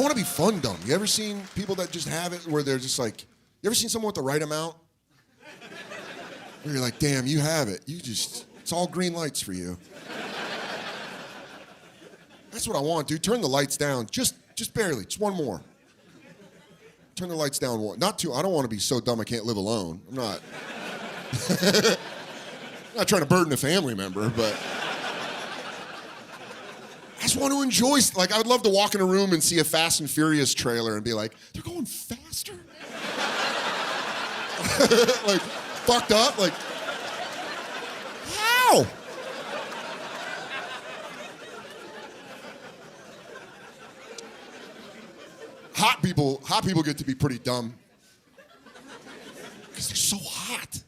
want to be fun dumb. You ever seen people that just have it where they're just like, you ever seen someone with the right amount? Where you're like, damn, you have it. It's all green lights for you. That's what I want, dude. Turn the lights down. Just barely. Just one more. Turn the lights down one. Not two. I don't want to be so dumb I can't live alone. I'm not. I'm not trying to burden a family member, but I just want to enjoy. Like, I would love to walk in a room and see a Fast and Furious trailer and be like, they're going faster? Like, fucked up? Like, how? Hot people get to be pretty dumb. Because they're so hot.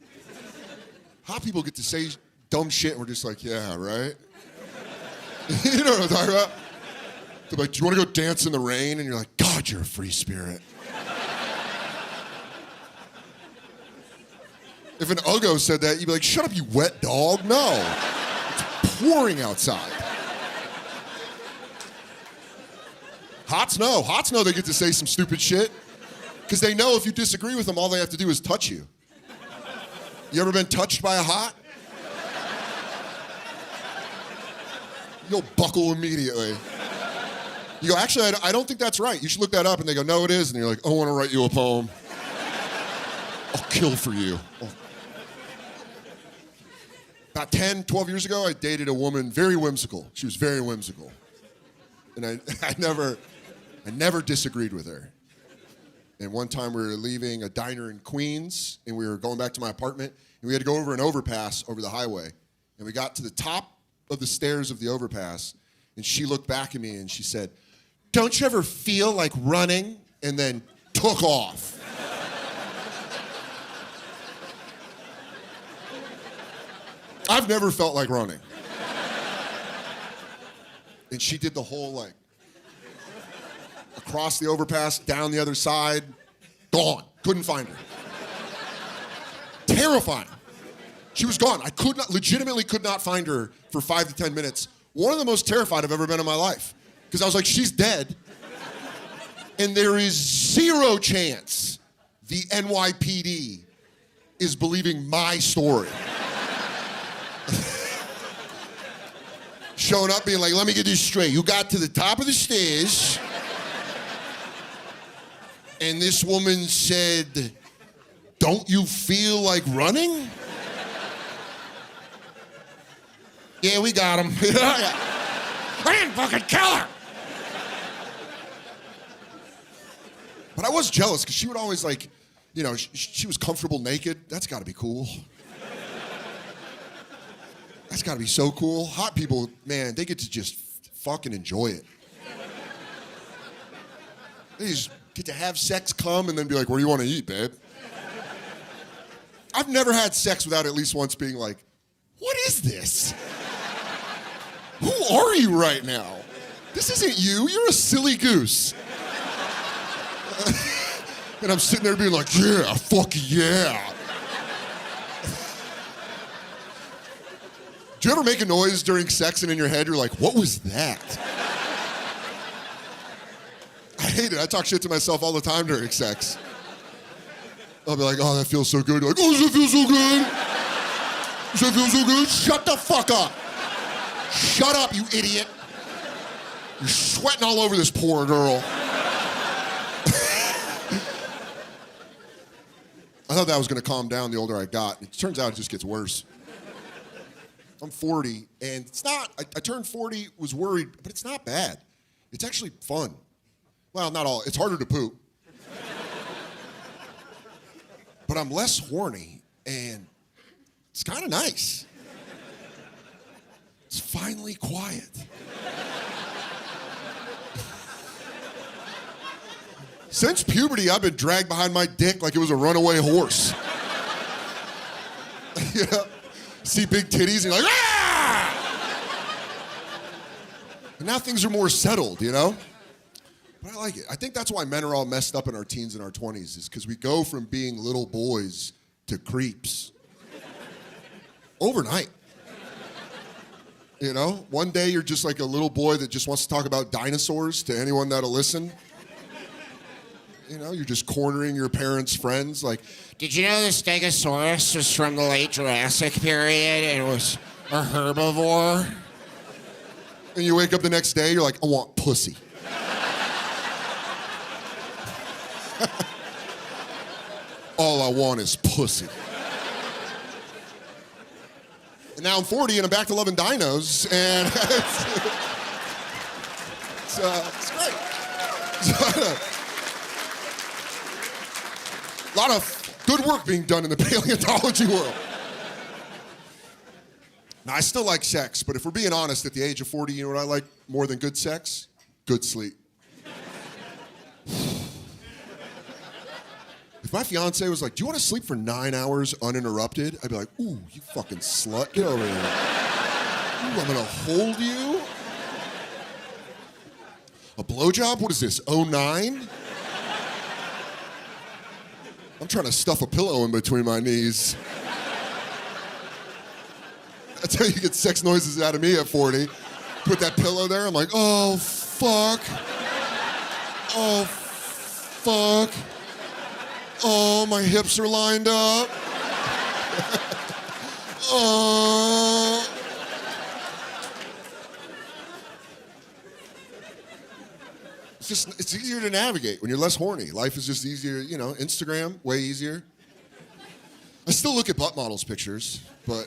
Hot people get to say dumb shit and we're just like, yeah, right? You know what I'm talking about? They're like, do you want to go dance in the rain? And you're like, God, you're a free spirit. If an Uggo said that, you'd be like, shut up, you wet dog. No, it's pouring outside. Hots know they get to say some stupid shit. Because they know if you disagree with them, all they have to do is touch you. You ever been touched by a hot? You'll buckle immediately. You go, actually, I don't think that's right. You should look that up. And they go, no, it is. And you're like, I want to write you a poem. I'll kill for you. Oh. About 10, 12 years ago, I dated a woman, very whimsical. She was very whimsical. And I never disagreed with her. And one time we were leaving a diner in Queens, and we were going back to my apartment, and we had to go over an overpass over the highway. And we got to the top of the stairs of the overpass, and she looked back at me and she said, don't you ever feel like running? And then took off. I've never felt like running. And she did the whole, like, across the overpass, down the other side, gone. Couldn't find her. Terrifying. She was gone. I legitimately could not find her for 5 to 10 minutes. One of the most terrified I've ever been in my life. Because I was like, she's dead. And there is zero chance the NYPD is believing my story. Showing up being like, let me get this straight. You got to the top of the stairs, and this woman said, don't you feel like running? Yeah, we got him. I didn't fucking kill her. But I was jealous because she would always like, you know, she was comfortable naked. That's got to be cool. That's got to be so cool. Hot people, man, they get to just fucking enjoy it. They just get to have sex come and then be like, what do you want to eat, babe? I've never had sex without at least once being like, what is this? Who are you right now? This isn't you. You're a silly goose. And I'm sitting there being like, yeah, fuck yeah. Do you ever make a noise during sex and in your head you're like, what was that? I hate it. I talk shit to myself all the time during sex. I'll be like, oh, that feels so good. You're like, oh, does it feel so good? Does it feel so good? Shut the fuck up. Shut up, you idiot. You're sweating all over this poor girl. I thought that was going to calm down the older I got. It turns out it just gets worse. I'm 40, and it's not, I turned 40, was worried, but it's not bad. It's actually fun. Well, not all, it's harder to poop. But I'm less horny, and it's kind of nice. It's finally quiet. Since puberty, I've been dragged behind my dick like it was a runaway horse. You know? See big titties and you're like, ah! And now things are more settled, you know? But I like it. I think that's why men are all messed up in our teens and our 20s, is because we go from being little boys to creeps. Overnight. You know? One day you're just like a little boy that just wants to talk about dinosaurs to anyone that'll listen. You know, you're just cornering your parents' friends. Like, Did you know the Stegosaurus was from the late Jurassic period and was a herbivore? and you wake up the next day, you're like, I want pussy. All I want is pussy. And now I'm 40 and I'm back to loving dinos, and it's great. A lot of good work being done in the paleontology world. Now, I still like sex, but if we're being honest, at the age of 40, you know what I like more than good sex? Good sleep. If my fiance was like, do you want to sleep for 9 hours uninterrupted? I'd be like, ooh, you fucking slut. Get over here. Ooh, I'm going to hold you. A blowjob? What is this, 09? I'm trying to stuff a pillow in between my knees. That's how you get sex noises out of me at 40. Put that pillow there, I'm like, oh, fuck. Oh, fuck. Oh, my hips are lined up. Oh. It's easier to navigate when you're less horny. Life is just easier, you know, Instagram, way easier. I still look at butt models' pictures, but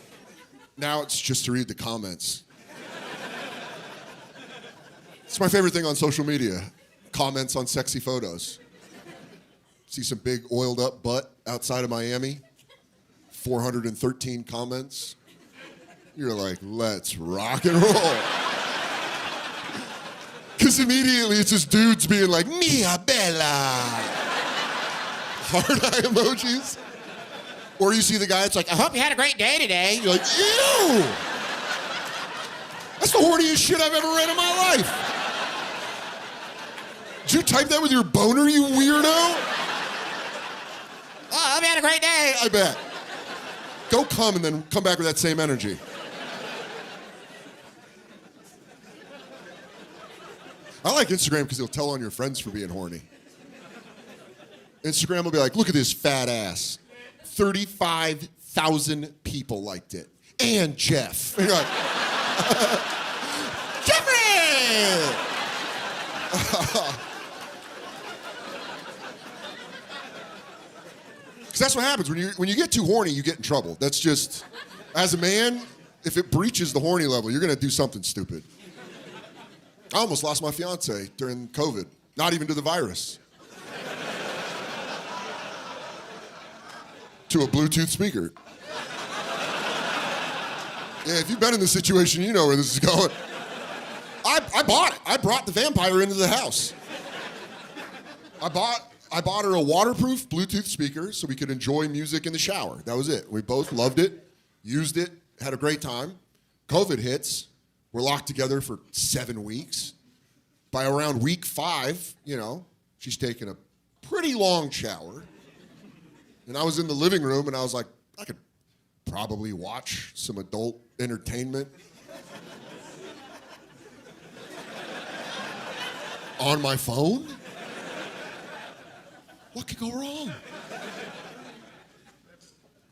now it's just to read the comments. It's my favorite thing on social media, comments on sexy photos. See some big oiled up butt outside of Miami, 413 comments. You're like, let's rock and roll. Because immediately it's just dudes being like, Mia Bella. Heart eye emojis. Or you see the guy that's like, I hope you had a great day today. You're like, ew. That's the horniest shit I've ever read in my life. Did you type that with your boner, you weirdo? Oh, I hope you had a great day. I bet. Go come and then come back with that same energy. I like Instagram because it'll tell on your friends for being horny. Instagram will be like, look at this fat ass. 35,000 people liked it. And Jeff. And you're like, Jeffrey! Because that's what happens. When you get too horny, you get in trouble. That's just, as a man, if it breaches the horny level, you're going to do something stupid. I almost lost my fiance during COVID. Not even to the virus. To a Bluetooth speaker. Yeah, if you've been in this situation, you know where this is going. I bought it. I brought the vampire into the house. I bought her a waterproof Bluetooth speaker so we could enjoy music in the shower. That was it. We both loved it, used it, had a great time. COVID hits. We're locked together for 7 weeks. By around week 5, you know, she's taken a pretty long shower. And I was in the living room and I was like, I could probably watch some adult entertainment on my phone. What could go wrong?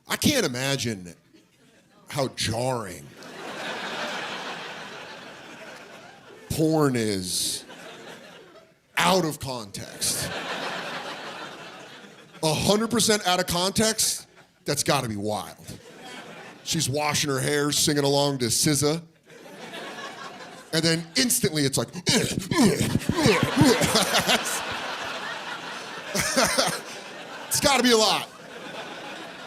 I can't imagine how jarring porn is out of context. 100% out of context, that's gotta be wild. She's washing her hair, singing along to SZA. And then instantly it's like, it's gotta be a lot.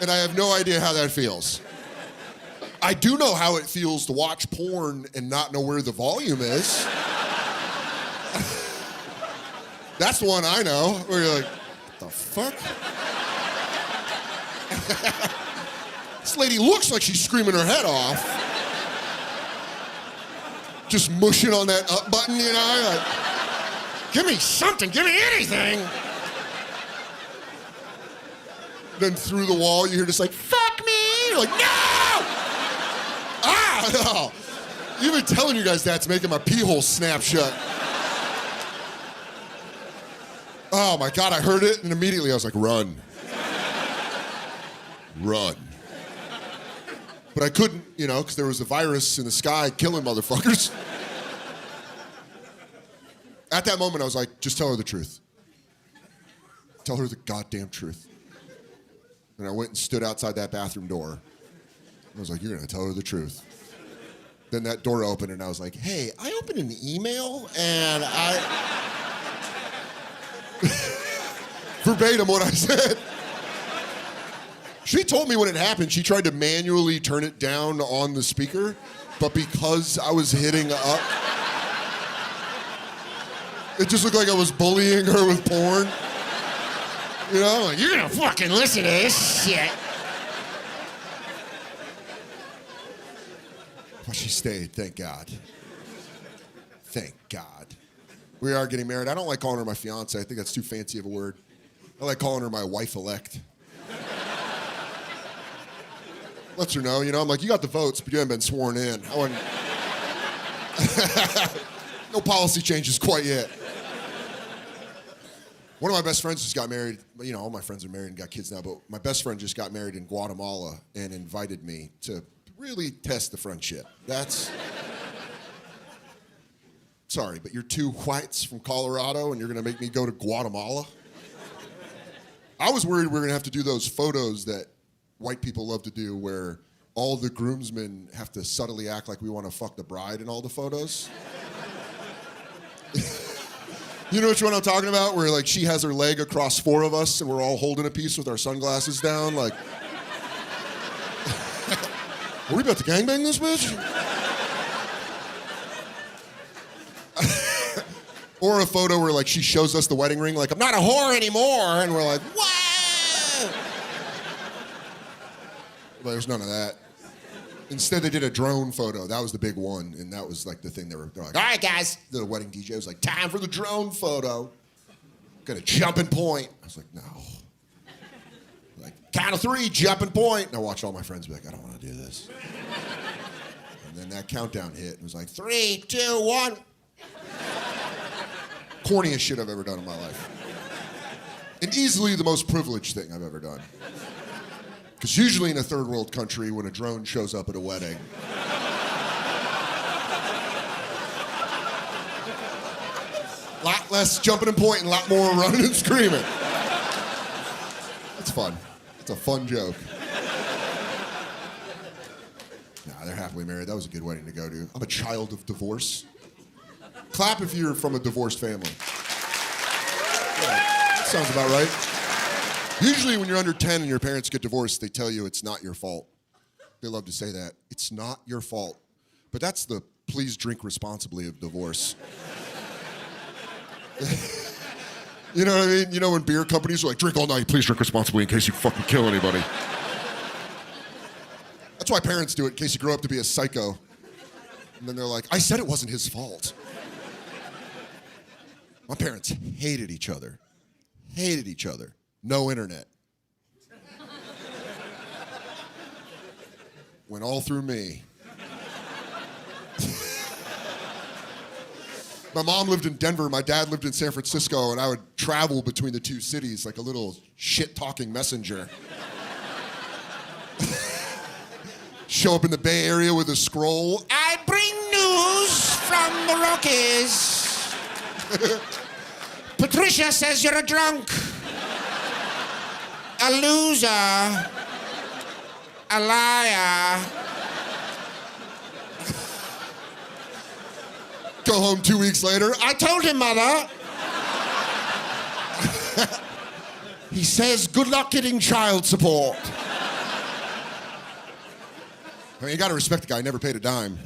And I have no idea how that feels. I do know how it feels to watch porn and not know where the volume is. That's the one I know, where you're like, what the fuck? This lady looks like she's screaming her head off. Just mushing on that up button, you know? Like, give me something, give me anything. Then through the wall, you hear just like, fuck me. You're like, no! Ah, no. You've been telling you guys that's making my pee hole snap shut. Oh my God, I heard it, and immediately I was like, run. Run. But I couldn't, because there was a virus in the sky killing motherfuckers. At that moment, I was like, just tell her the truth. Tell her the goddamn truth. And I went and stood outside that bathroom door. I was like, you're gonna tell her the truth. Then that door opened and I was like, hey, I opened an email and verbatim what I said. She told me when it happened, she tried to manually turn it down on the speaker, but because I was hitting up, it just looked like I was bullying her with porn. Like, You're gonna fucking listen to this shit. But she stayed, thank God. Thank God. We are getting married. I don't like calling her my fiance. I think that's too fancy of a word. I like calling her my wife-elect. Lets her know, I'm like, you got the votes, but you haven't been sworn in. I wouldn't... No policy changes quite yet. One of my best friends just got married. All my friends are married and got kids now, but my best friend just got married in Guatemala and invited me to really test the friendship. That's... Sorry, but you're two whites from Colorado and you're gonna make me go to Guatemala? I was worried we were gonna have to do those photos that white people love to do where all the groomsmen have to subtly act like we want to fuck the bride in all the photos. You know which one I'm talking about? Where like she has her leg across four of us and we're all holding a piece with our sunglasses down, like... Are we about to gangbang this bitch? Or a photo where like she shows us the wedding ring, like, I'm not a whore anymore, and we're like, what? But there's none of that. Instead, they did a drone photo. That was the big one, and that was like the thing they're like, all right, guys. The wedding DJ was like, time for the drone photo. Got a jumping point. I was like, no. Like, count of three, jumping point. And I watched all my friends be like, I don't want to do this. And then that countdown hit, and it was like, 3, 2, 1. Corniest shit I've ever done in my life. And easily the most privileged thing I've ever done. Because usually in a third world country, when a drone shows up at a wedding, a lot less jumping and pointing, a lot more running and screaming. It's fun. It's a fun joke. Nah, they're happily married. That was a good wedding to go to. I'm a child of divorce. Clap if you're from a divorced family. Yeah, that sounds about right. Usually when you're under 10 and your parents get divorced, they tell you it's not your fault. They love to say that. It's not your fault. But that's the please drink responsibly of divorce. You know what I mean? When beer companies are like, drink all night, please drink responsibly in case you fucking kill anybody. That's why parents do it, in case you grow up to be a psycho. And then they're like, I said it wasn't his fault. My parents hated each other. Hated each other. No internet. Went all through me. My mom lived in Denver, my dad lived in San Francisco, and I would travel between the two cities like a little shit-talking messenger. Show up in the Bay Area with a scroll. I bring news from the Rockies. Patricia says you're a drunk. A loser. A liar. Go home 2 weeks later. I told him, Mother. He says, good luck getting child support. I mean, you gotta respect the guy, never paid a dime.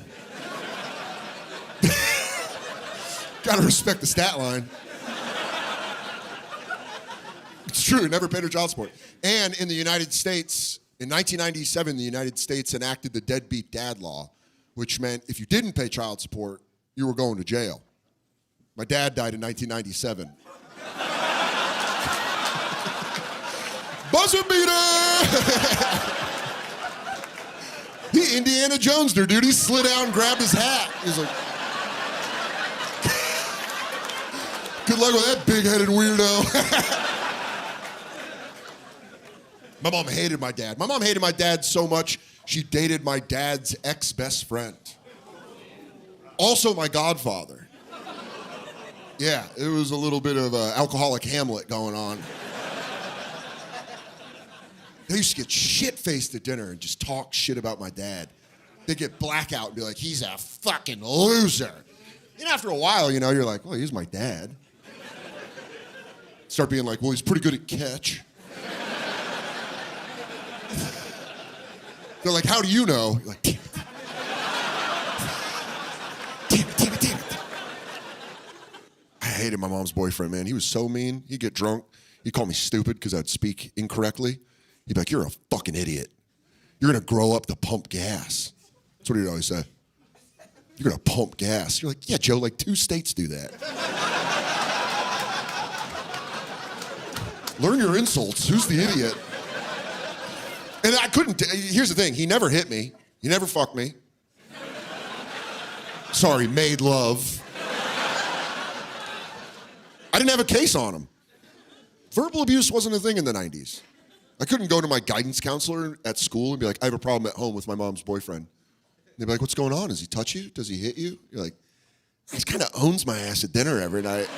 Gotta respect the stat line. It's true, never paid her child support. And in the United States, in 1997, the United States enacted the deadbeat dad law, which meant if you didn't pay child support, you were going to jail. My dad died in 1997. Buzzer beater! He Indiana Jones'd her, dude. He slid out and grabbed his hat. He's like, Good luck with that big-headed weirdo. My mom hated my dad. My mom hated my dad so much, she dated my dad's ex-best friend. Also my godfather. Yeah, it was a little bit of alcoholic Hamlet going on. They used to get shit-faced at dinner and just talk shit about my dad. They'd get blackout and be like, he's a fucking loser. And after a while, you know, you're like, well, he's my dad. Start being like, well, he's pretty good at catch. They're like, how do you know? You're like, damn it. Damn it. I hated my mom's boyfriend, man. He was so mean. He'd get drunk. He'd call me stupid because I'd speak incorrectly. He'd be like, you're a fucking idiot. You're gonna grow up to pump gas. That's what he'd always say. You're gonna pump gas. You're like, yeah, Joe, like 2 states do that. Learn your insults. Who's the idiot? And I couldn't, here's the thing, he never hit me. He never fucked me. Sorry, made love. I didn't have a case on him. Verbal abuse wasn't a thing in the 90s. I couldn't go to my guidance counselor at school and be like, I have a problem at home with my mom's boyfriend. And they'd be like, what's going on? Does he touch you? Does he hit you? You're like, he just kind of owns my ass at dinner every night.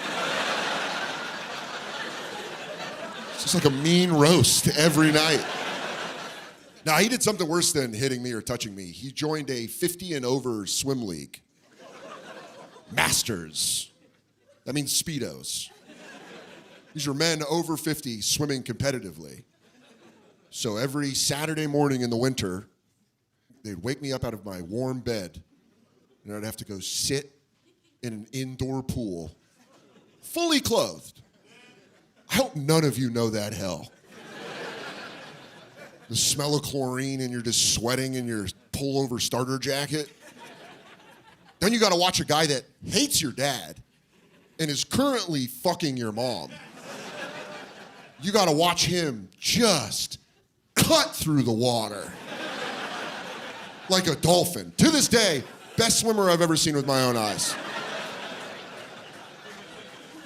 It's just like a mean roast every night. Now, he did something worse than hitting me or touching me. He joined a 50 and over swim league. Masters. That means Speedos. These are men over 50 swimming competitively. So every Saturday morning in the winter, they'd wake me up out of my warm bed, and I'd have to go sit in an indoor pool, fully clothed. I hope none of you know that hell. The smell of chlorine and you're just sweating in your pullover starter jacket. Then you gotta watch a guy that hates your dad and is currently fucking your mom. You gotta watch him just cut through the water like a dolphin. To this day, best swimmer I've ever seen with my own eyes.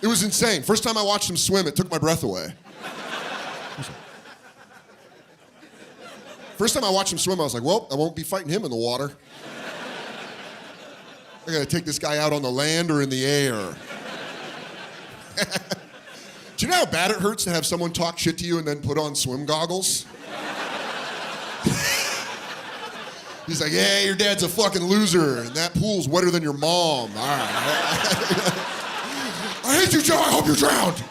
It was insane. First time I watched him swim, it took my breath away. First time I watched him swim, I was like, well, I won't be fighting him in the water. I gotta take this guy out on the land or in the air. Do you know how bad it hurts to have someone talk shit to you and then put on swim goggles? He's like, yeah, your dad's a fucking loser, and that pool's wetter than your mom. All right. I hate you, Joe. I hope you're drowned.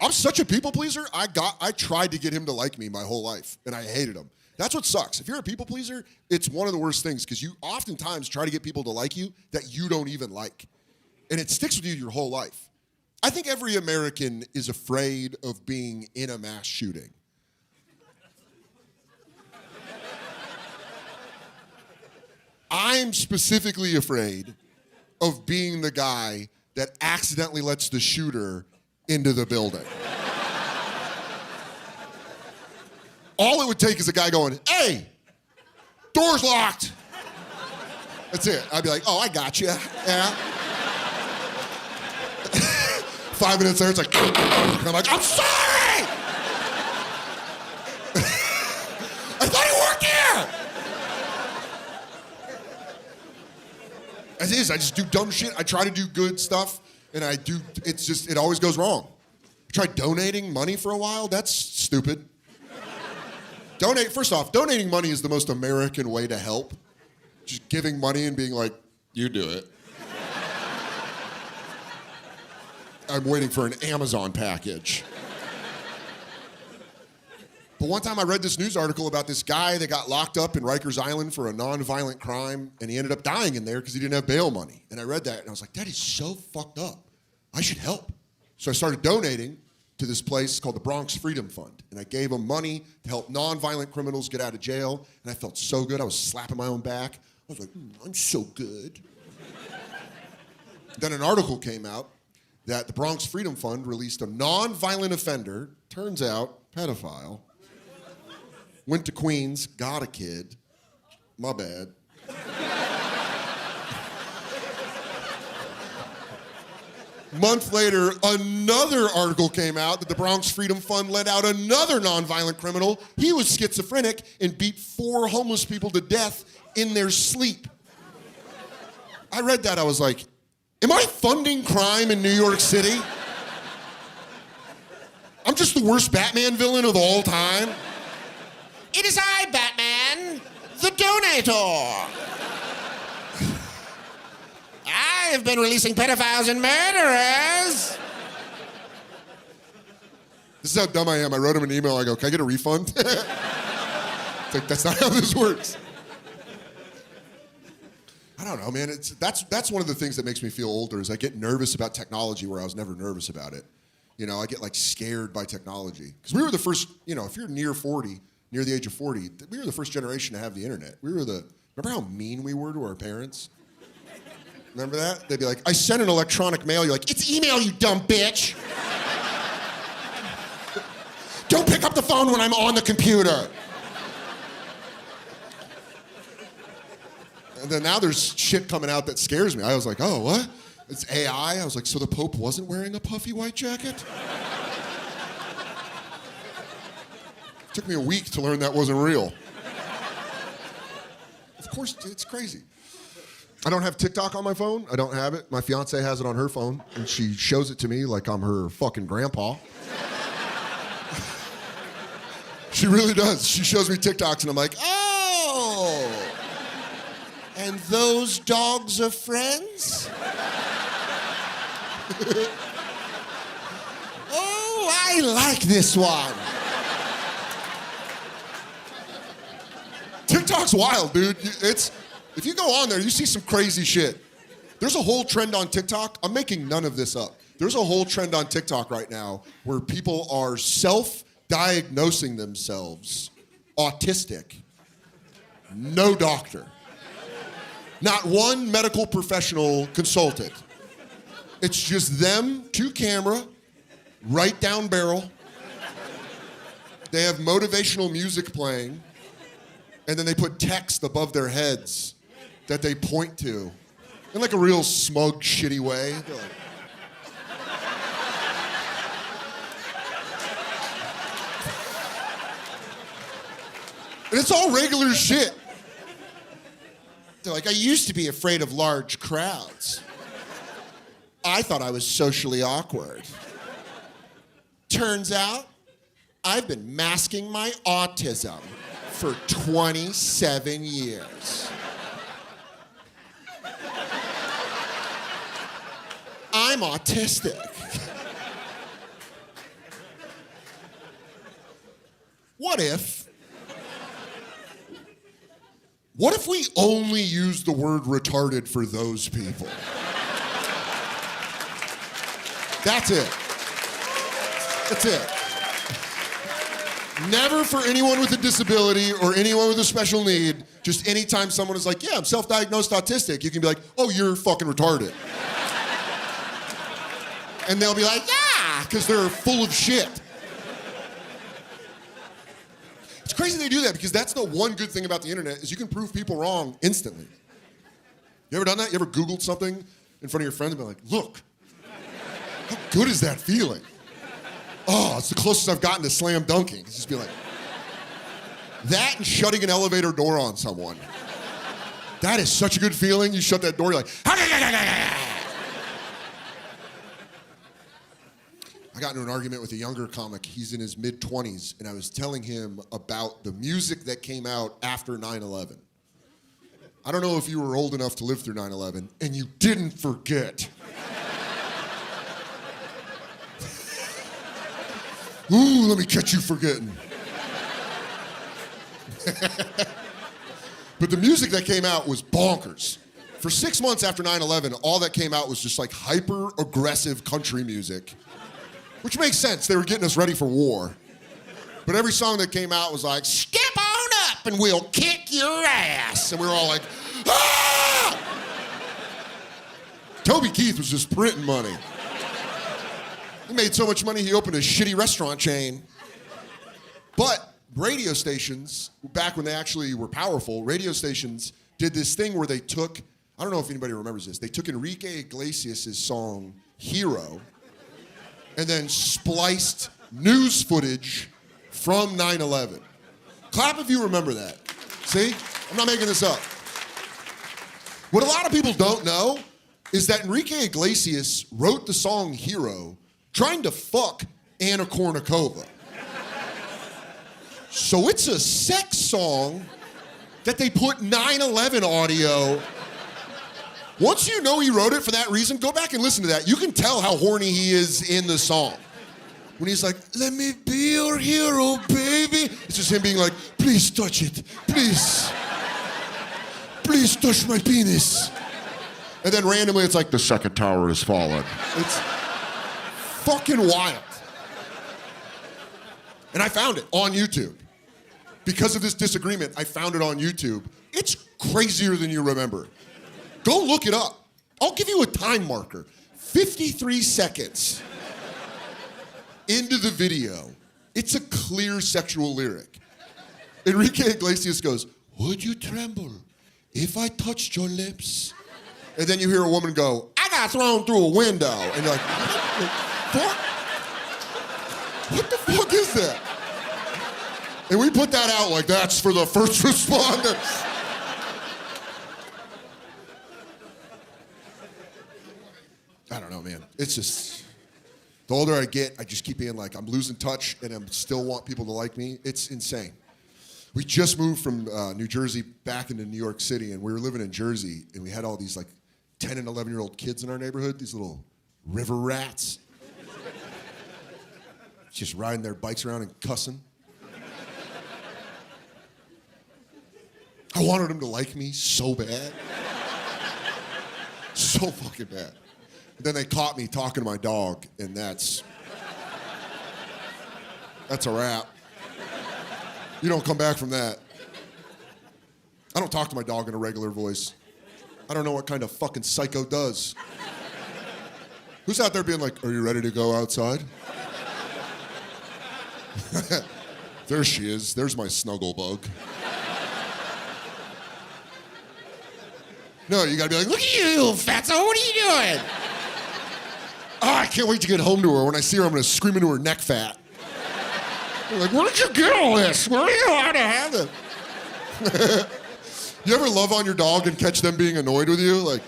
I'm such a people pleaser. I tried to get him to like me my whole life, and I hated him. That's what sucks. If you're a people pleaser, it's one of the worst things because you oftentimes try to get people to like you that you don't even like. And it sticks with you your whole life. I think every American is afraid of being in a mass shooting. I'm specifically afraid of being the guy that accidentally lets the shooter into the building. All it would take is a guy going, hey, door's locked. That's it. I'd be like, oh, I got you. Yeah. 5 minutes later, it's like, and I'm like, I'm sorry! I thought he worked here! As is, I just do dumb shit. I try to do good stuff, and it always goes wrong. I tried donating money for a while. That's stupid. First off, donating money is the most American way to help. Just giving money and being like, you do it. I'm waiting for an Amazon package. But one time I read this news article about this guy that got locked up in Rikers Island for a non-violent crime, and he ended up dying in there because he didn't have bail money. And I read that, and I was like, that is so fucked up. I should help. So I started donating to this place called the Bronx Freedom Fund. And I gave them money to help non-violent criminals get out of jail, and I felt so good. I was slapping my own back. I was like, I'm so good. Then an article came out that the Bronx Freedom Fund released a non-violent offender, turns out, pedophile, went to Queens, got a kid, my bad. Month later, another article came out that the Bronx Freedom Fund let out another nonviolent criminal. He was schizophrenic and beat 4 homeless people to death in their sleep. I read that, I was like, am I funding crime in New York City? I'm just the worst Batman villain of all time. It is I, Batman, the Donator. I have been releasing pedophiles and murderers. This is how dumb I am. I wrote him an email. I go, can I get a refund? It's like, that's not how this works. I don't know, man. That's one of the things that makes me feel older is I get nervous about technology where I was never nervous about it. You know, I get like scared by technology. Because we were the first, you know, if you're near the age of 40, we were the first generation to have the internet. Remember how mean we were to our parents? Remember that? They'd be like, I sent an electronic mail. You're like, it's email, you dumb bitch. Don't pick up the phone when I'm on the computer. And then now there's shit coming out that scares me. I was like, oh, what? It's AI? I was like, so the Pope wasn't wearing a puffy white jacket? It took me a week to learn that wasn't real. Of course, it's crazy. I don't have TikTok on my phone. I don't have it. My fiance has it on her phone, and she shows it to me like I'm her fucking grandpa. She really does. She shows me TikToks, and I'm like, oh, and those dogs are friends? Oh, I like this one. TikTok's wild, dude. If you go on there, you see some crazy shit. There's a whole trend on TikTok. I'm making none of this up. There's a whole trend on TikTok right now where people are self-diagnosing themselves autistic. No doctor. Not one medical professional consulted. It's just them, 2 camera, right down barrel. They have motivational music playing, and then they put text above their heads that they point to in like a real smug, shitty way. They're like, and it's all regular shit. They're like, I used to be afraid of large crowds. I thought I was socially awkward. Turns out, I've been masking my autism for 27 years. I'm autistic. What if we only use the word retarded for those people? That's it. That's it. Never for anyone with a disability or anyone with a special need. Just anytime someone is like, yeah, I'm self-diagnosed autistic, you can be like, oh, you're fucking retarded. And they'll be like, yeah, because they're full of shit. It's crazy they do that because that's the one good thing about the internet is you can prove people wrong instantly. You ever done that? You ever Googled something in front of your friends and be like, look, how good is that feeling? Oh, it's the closest I've gotten to slam dunking. It's just be like, that and shutting an elevator door on someone. That is such a good feeling. You shut that door, you're like, I got into an argument with a younger comic. He's in his mid-20s, and I was telling him about the music that came out after 9/11. I don't know if you were old enough to live through 9/11, and you didn't forget. Ooh, let me catch you forgetting. But the music that came out was bonkers. For 6 months after 9/11, all that came out was just like hyper-aggressive country music. Which makes sense, they were getting us ready for war. But every song that came out was like, step on up and we'll kick your ass. And we were all like, ah! Toby Keith was just printing money. He made so much money he opened a shitty restaurant chain. But radio stations, back when they actually were powerful, radio stations did this thing where they took, I don't know if anybody remembers this, they took Enrique Iglesias' song, Hero and then spliced news footage from 9/11. Clap if you remember that. See? I'm not making this up. What a lot of people don't know is that Enrique Iglesias wrote the song Hero trying to fuck Anna Kournikova. So it's a sex song that they put 9/11 audio. Once you know he wrote it for that reason, go back and listen to that. You can tell how horny he is in the song. When he's like, let me be your hero, baby. It's just him being like, please touch it, please. Please touch my penis. And then randomly it's like, the second tower has fallen. It's fucking wild. And I found it on YouTube. Because of this disagreement, I found it on YouTube. It's crazier than you remember. Go look it up. I'll give you a time marker. 53 seconds into the video, it's a clear sexual lyric. Enrique Iglesias goes, would you tremble if I touched your lips? And then you hear a woman go, I got thrown through a window. And you're like, what the fuck is that? And we put that out like that's for the first responders. I don't know, man. It's just, the older I get, I just keep being like, I'm losing touch and I still want people to like me. It's insane. We just moved from New Jersey back into New York City, and we were living in Jersey, and we had all these like 10 and 11-year-old kids in our neighborhood, these little river rats. Just riding their bikes around and cussing. I wanted them to like me so bad. So fucking bad. Then they caught me talking to my dog, and that's a wrap. You don't come back from that. I don't talk to my dog in a regular voice. I don't know what kind of fucking psycho does. Who's out there being like, are you ready to go outside? There she is. There's my snuggle bug. No, you gotta be like, look at you, little fatso, what are you doing? Oh, I can't wait to get home to her. When I see her, I'm gonna scream into her neck fat. I'm like, where did you get all this? Where are you allowed to have it? You ever love on your dog and catch them being annoyed with you? Like,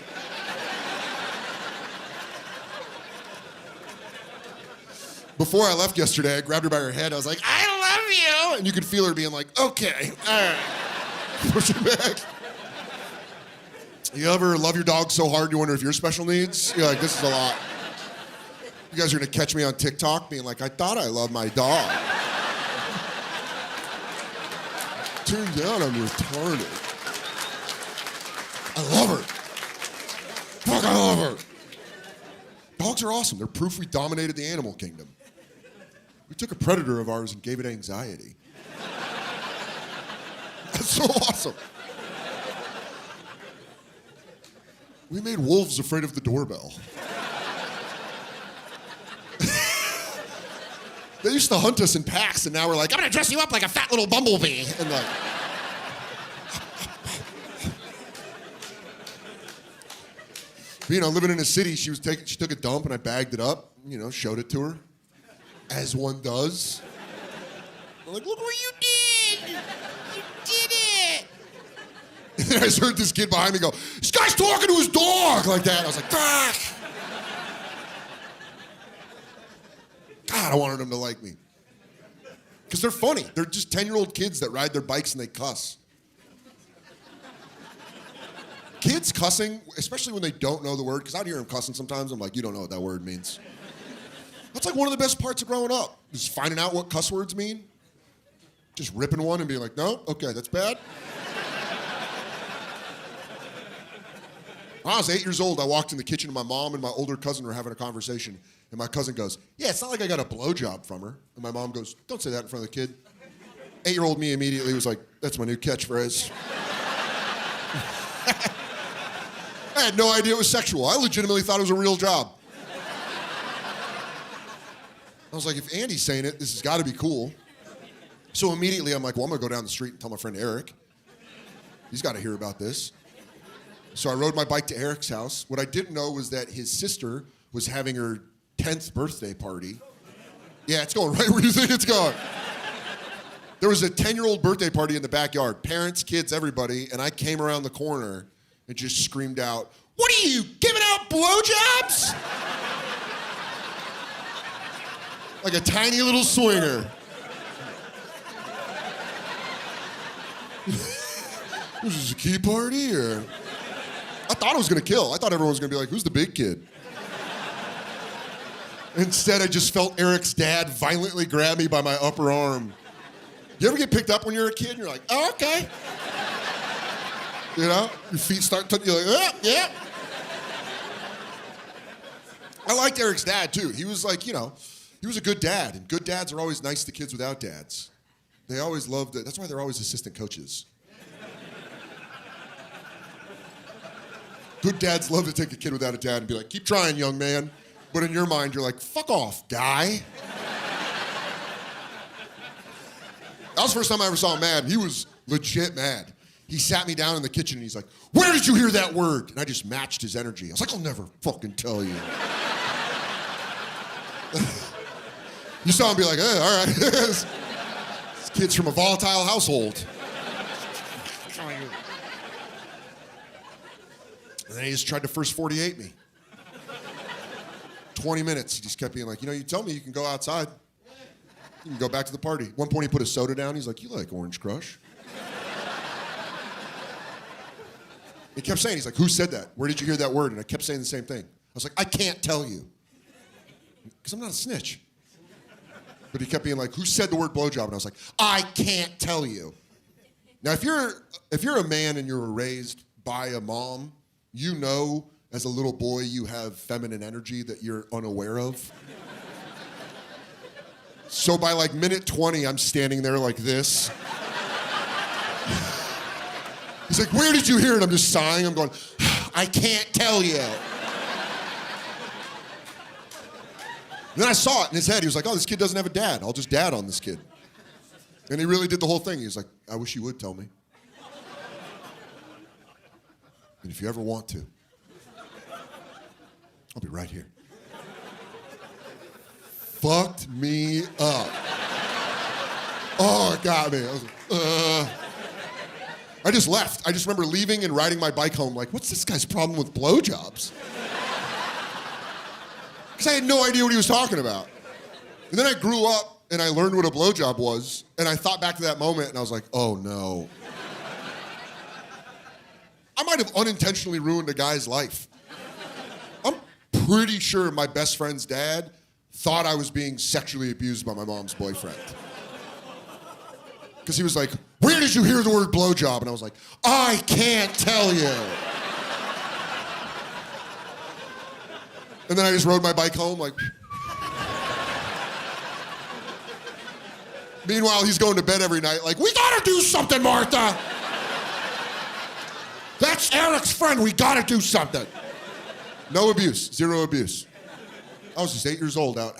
before I left yesterday, I grabbed her by her head. I was like, I love you. And you could feel her being like, okay, all right. Push it back. You ever love your dog so hard you wonder if you're special needs? You're like, this is a lot. You guys are gonna catch me on TikTok being like, I thought I loved my dog. Turns out I'm retarded. I love her. Fuck, I love her. Dogs are awesome. They're proof we dominated the animal kingdom. We took a predator of ours and gave it anxiety. That's so awesome. We made wolves afraid of the doorbell. They used to hunt us in packs, and now we're like, I'm gonna dress you up like a fat little bumblebee. And like, you know, living in a city, she took a dump, and I bagged it up, you know, showed it to her, as one does. I'm like, look what you did! You did it! And then I just heard this kid behind me go, this guy's talking to his dog, like that. I was like, fuck! God, I wanted them to like me. Because they're funny. They're just 10-year-old kids that ride their bikes and they cuss. Kids cussing, especially when they don't know the word, because I'd hear them cussing sometimes. I'm like, you don't know what that word means. That's like one of the best parts of growing up, is finding out what cuss words mean. Just ripping one and being like, no, okay, that's bad. When I was 8 years old, I walked in the kitchen and my mom and my older cousin were having a conversation. And my cousin goes, yeah, it's not like I got a blowjob from her. And my mom goes, don't say that in front of the kid. 8-year-old me immediately was like, that's my new catchphrase. I had no idea it was sexual. I legitimately thought it was a real job. I was like, if Andy's saying it, this has got to be cool. So immediately I'm like, well, I'm going to go down the street and tell my friend Eric. He's got to hear about this. So I rode my bike to Eric's house. What I didn't know was that his sister was having her 10th birthday party. Yeah, it's going right where you think it's going. There was a 10-year-old birthday party in the backyard. Parents, kids, everybody. And I came around the corner and just screamed out, "What are you, giving out blowjobs?" Like a tiny little swinger. Was this a key party, or? I thought it was gonna kill. I thought everyone was gonna be like, "Who's the big kid?" Instead, I just felt Eric's dad violently grab me by my upper arm. You ever get picked up when you're a kid and you're like, "Oh, okay." You know? Your feet start touching, you're like, yeah. I liked Eric's dad, too. He was like, he was a good dad. And good dads are always nice to kids without dads. They always loved it. That's why they're always assistant coaches. Good dads love to take a kid without a dad and be like, "Keep trying, young man." But in your mind, you're like, "Fuck off, guy." That was the first time I ever saw him mad. He was legit mad. He sat me down in the kitchen and he's like, "Where did you hear that word?" And I just matched his energy. I was like, "I'll never fucking tell you." You saw him be like, "Hey, all right." This kid's from a volatile household. And then he just tried to first 48 me. 20 minutes, he just kept being like, "You tell me you can go outside. You can go back to the party." One point he put a soda down. He's like, "You like Orange Crush?" He kept saying, he's like, "Who said that? Where did you hear that word?" And I kept saying the same thing. I was like, "I can't tell you." Because I'm not a snitch. But he kept being like, "Who said the word blowjob?" And I was like, "I can't tell you." Now, if you're a man and you were raised by a mom, you know as a little boy you have feminine energy that you're unaware of. So by like minute 20, I'm standing there like this. He's like, "Where did you hear it?" I'm just sighing. I'm going, "I can't tell you." And then I saw it in his head. He was like, "Oh, this kid doesn't have a dad. I'll just dad on this kid." And he really did the whole thing. He was like, "I wish you would tell me. And if you ever want to, I'll be right here." Fucked me up. Oh, it got me. I was like, I just left. I just remember leaving and riding my bike home like, what's this guy's problem with blowjobs? Because I had no idea what he was talking about. And then I grew up and I learned what a blowjob was, and I thought back to that moment and I was like, oh no. I might have unintentionally ruined a guy's life. I'm pretty sure my best friend's dad thought I was being sexually abused by my mom's boyfriend. Because he was like, "Where did you hear the word blowjob?" And I was like, "I can't tell you." And then I just rode my bike home like. Meanwhile, he's going to bed every night like, "We gotta do something, Martha. That's Eric's friend, we gotta do something." No abuse, zero abuse. I was just 8 years old out